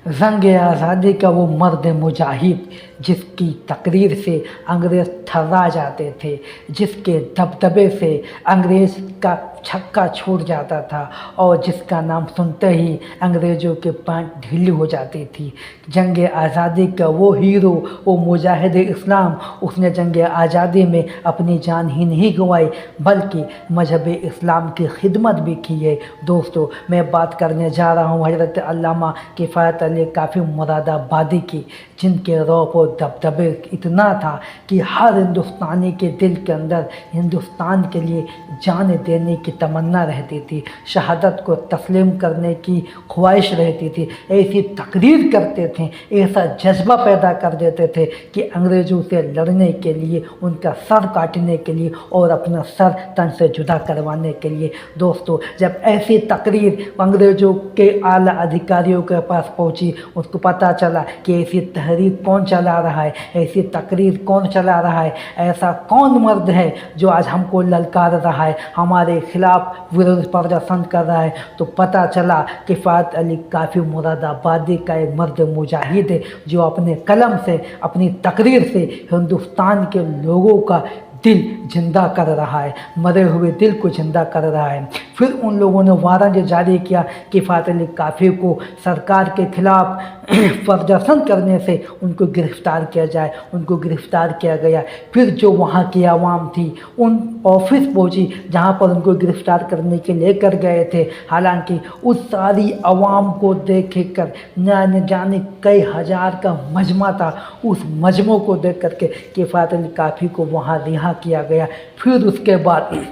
जंग आज़ादी का वो मर्द मुजाहिद जिसकी तकरीर से अंग्रेज़ थर्रा जाते थे, जिसके दबदबे से अंग्रेज़ का छक्का छूट जाता था और जिसका नाम सुनते ही अंग्रेज़ों के पैंट ढीली हो जाती थी। जंग आज़ादी का वो हीरो, वो मुजाहिद इस्लाम, उसने जंग आज़ादी में अपनी जान ही नहीं गंवाई बल्कि मजहब इस्लाम की खिदमत भी की है। दोस्तों, मैं बात करने जा रहा हूँ हज़रत अल्लामा किफ़ायत अली काफ़ी मुरादाबादी की, जिनके रौब और दबदबे इतना था कि हर हिंदुस्तानी के दिल के अंदर हिंदुस्तान के लिए जान देने की तमन्ना रहती थी, शहादत को तस्लीम करने की ख्वाहिश रहती थी। ऐसी तकरीर करते थे, ऐसा जज्बा पैदा कर देते थे कि अंग्रेज़ों से लड़ने के लिए, उनका सर काटने के लिए और अपना सर तन से जुदा करवाने के लिए। दोस्तों, जब ऐसी तकरीर अंग्रेज़ों के आला अधिकारियों के पास पहुंची, उसको पता चला कि ऐसी तहरीर कौन चला रहा है, ऐसी तकरीर कौन चला रहा है, ऐसा कौन मर्द है जो आज हमको ललकार रहा है, हमारे खिलाफ विरोध प्रदर्शन कर रहा है, तो पता चला किफ़ायत अली काफ़ी मुरादाबादी का एक मर्द मुजाहिद है जो अपने कलम से, अपनी तकरीर से हिंदुस्तान के लोगों का दिल जिंदा कर रहा है, मरे हुए दिल को जिंदा कर रहा है। फिर उन लोगों ने वारंट जारी किया कि किफ़ायत अली काफ़ी को सरकार के खिलाफ प्रदर्शन करने से उनको गिरफ़्तार किया जाए। उनको गिरफ़्तार किया गया। फिर जो वहाँ की आवाम थी उन ऑफिस पहुँची जहाँ पर उनको गिरफ़्तार करने के लेकर गए थे। हालांकि उस सारी आवाम को देख कर न जाने कई हज़ार का मजमा था, उस मजमों को देख करके किफ़ायत अली काफ़ी को वहाँ रिहा किया गया। फिर उसके बाद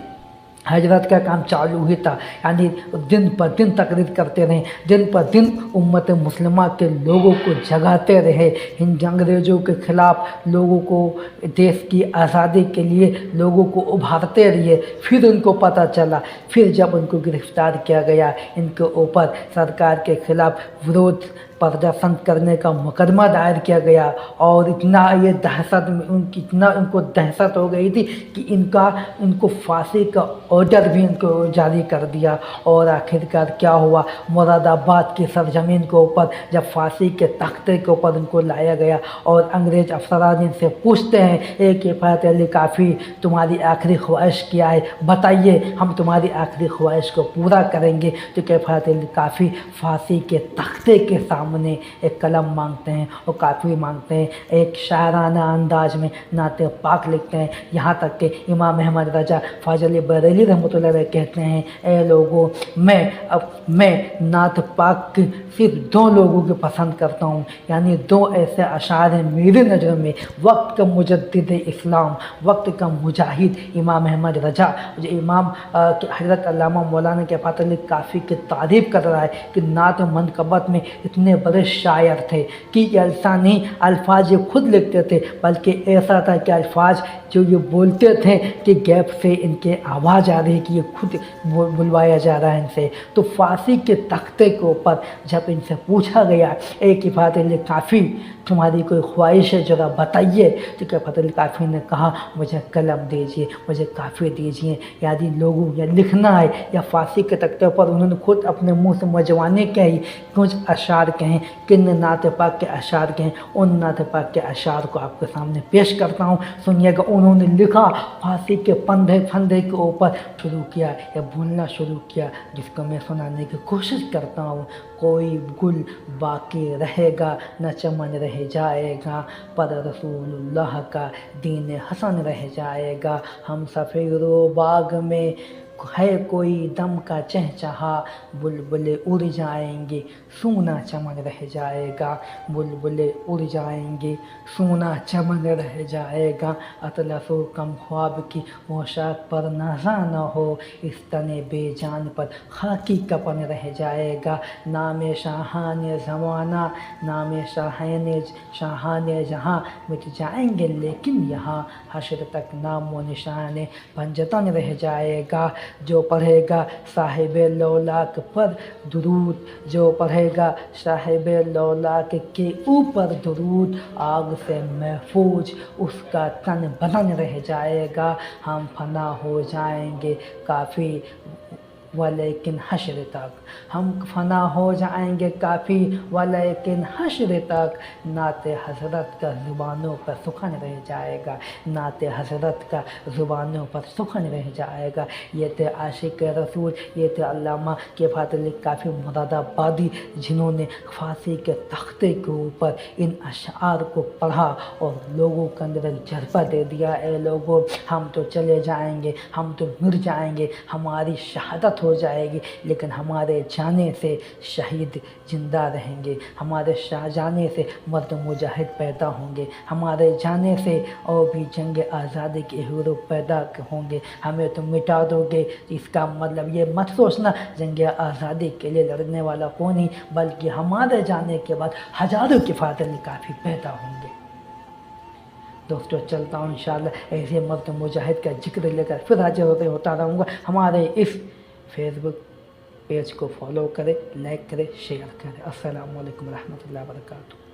हजरत का काम चालू ही था, यानी दिन पर दिन तकरीर करते रहे, दिन पर दिन उम्मत मुस्लिमा के लोगों को जगाते रहे, इन अंग्रेज़ों के ख़िलाफ़ लोगों को, देश की आज़ादी के लिए लोगों को उभारते रहे। फिर उनको पता चला, फिर जब उनको गिरफ़्तार किया गया, इनके ऊपर सरकार के ख़िलाफ़ विरोध प्रदर्शन करने का मुकदमा दायर किया गया और इतना ये दहशत में इतना उनको दहशत हो गई थी कि इनको फांसी का ऑर्डर भी इनको जारी कर दिया। और आखिरकार क्या हुआ, मुरादाबाद की सरजमीन के ऊपर जब फांसी के तख्ते के ऊपर उनको लाया गया और अंग्रेज़ अफसरान इनसे पूछते हैं, ए किफ़ायत अली काफ़ी, तुम्हारी आखिरी ख्वाहिश क्या है, बताइए, हम तुम्हारी आखिरी ख्वाहिश को पूरा करेंगे। तो किफ़ायत अली काफ़ी फांसी के तख्ते के सामने एक कलम मांगते हैं और काफ़ी मांगते हैं, एक शायराना अंदाज में नाते पाक लिखते हैं। यहाँ तक कि इमाम अहमद रजा फ़ाज़िल बरेली रहमतुल्लाह अलैह कहते हैं, ए लोगों, मैं नात पाक की सिर्फ दो लोगों को पसंद करता हूँ, यानी दो ऐसे अशार हैं मेरी नज़र में, वक्त का मुजद्दिद इस्लाम, वक्त का मुजाहिद इमाम अहमद रजा, जो इमाम हज़रत अल्लामा मौलाना किफ़ायत अली काफ़ी की तारीफ़ कर रहा है कि नात मनक़बत में इतने बड़े शायर थे कि ऐसा नहीं अल्फाज ये खुद लिखते थे, बल्कि ऐसा था कि अल्फाज जो ये बोलते थे कि गैप से इनके आवाज़ आ रही है कि ये खुद बुलवाया जा रहा है इनसे। तो फांसी के तख्ते के ऊपर जब इनसे पूछा गया, ए किफ़ायत अली काफ़ी, तुम्हारी कोई ख्वाहिश है, ज़रा बताइए, तो किफ़ायत अली काफ़ी ने कहा, मुझे कलम दीजिए, मुझे काफ़ी दीजिए, यदि लोगों या लिखना है या फांसी के तख्ते पर उन्होंने खुद अपने मुँह से मजवाने के ही कुछ अशार कहें, किन नात पाक के अशार कहें, उन नात पाक के अशार को आपके सामने पेश करता हूँ, सुनिएगा। उन्होंने लिखा, फांसी के फंदे के ऊपर शुरू किया या बोलना शुरू किया, जिसको मैं सुनाने की कोशिश करता हूँ। कोई गुल बाकी रहेगा न चमन रह जाएगा, पर रसूलुल्लाह का दीन हसन रह जाएगा। हम सफ़ेरो बाग में है कोई दम का चहचहा, बुलबुले उड़ जाएंगे सूना चमन रह जाएगा, बुलबुले उड़ जाएंगे सूना चमन रह जाएगा। अतलफ़ो कम ख्वाब की पोशाक पर नाज़ा न हो, इस तने बेजान पर खाकी कपन रह जाएगा। नाम शाहान ज़माना, नाम शाहान जहाँ मिट जाएंगे लेकिन यहाँ, हश्र तक नाम व निशान पंजतन रह जाएगा। जो पढ़ेगा साहिब लौलाक पर दुरूद, जो पढ़ेगा साहिब लौलाक के ऊपर दुरूद, आग से महफूज उसका तन बदन रह जाएगा। हम फना हो जाएंगे काफ़ी वलेकिन हश्र तक, हम फना हो जाएंगे काफ़ी वलेकिन हश्र तक, नाते हज़रत का ज़ुबानों पर सुखन रह जाएगा, नाते हज़रत का ज़ुबानों पर सुखन रह जाएगा। ये थे आशिक रसूल, ये थे अल्लामा किफ़ायत अली काफ़ी मुरादाबादी, जिन्होंने फांसी के तख्ते के ऊपर इन अशआर को पढ़ा और लोगों के अंदर एक जज्बा दे दिया, ए लोगों हम तो चले जाएंगे, हम तो मर जाएंगे, हमारी शहादत हो जाएगी, लेकिन हमारे जाने से शहीद ज़िंदा रहेंगे, हमारे जाने से मर्द मुजाहिद पैदा होंगे, हमारे जाने से और भी जंग आज़ादी के हीरो पैदा होंगे। हमें तो मिटा दोगे, इसका मतलब ये मत सोचना जंग आज़ादी के लिए लड़ने वाला कौन ही, बल्कि हमारे जाने के बाद हज़ारों किफ़ायत अली काफ़ी पैदा होंगे। दोस्तों चलता हूँ इंशाअल्लाह ऐसे मर्द मुजाहिद का जिक्र लेकर फिर हाजिर होता रहूँगा। हमारे इस फेसबुक पेज को फॉलो करें, लाइक करें, शेयर करें। अस्सलामु अलैकुम रहमतुल्लाहि व बरकातुहू।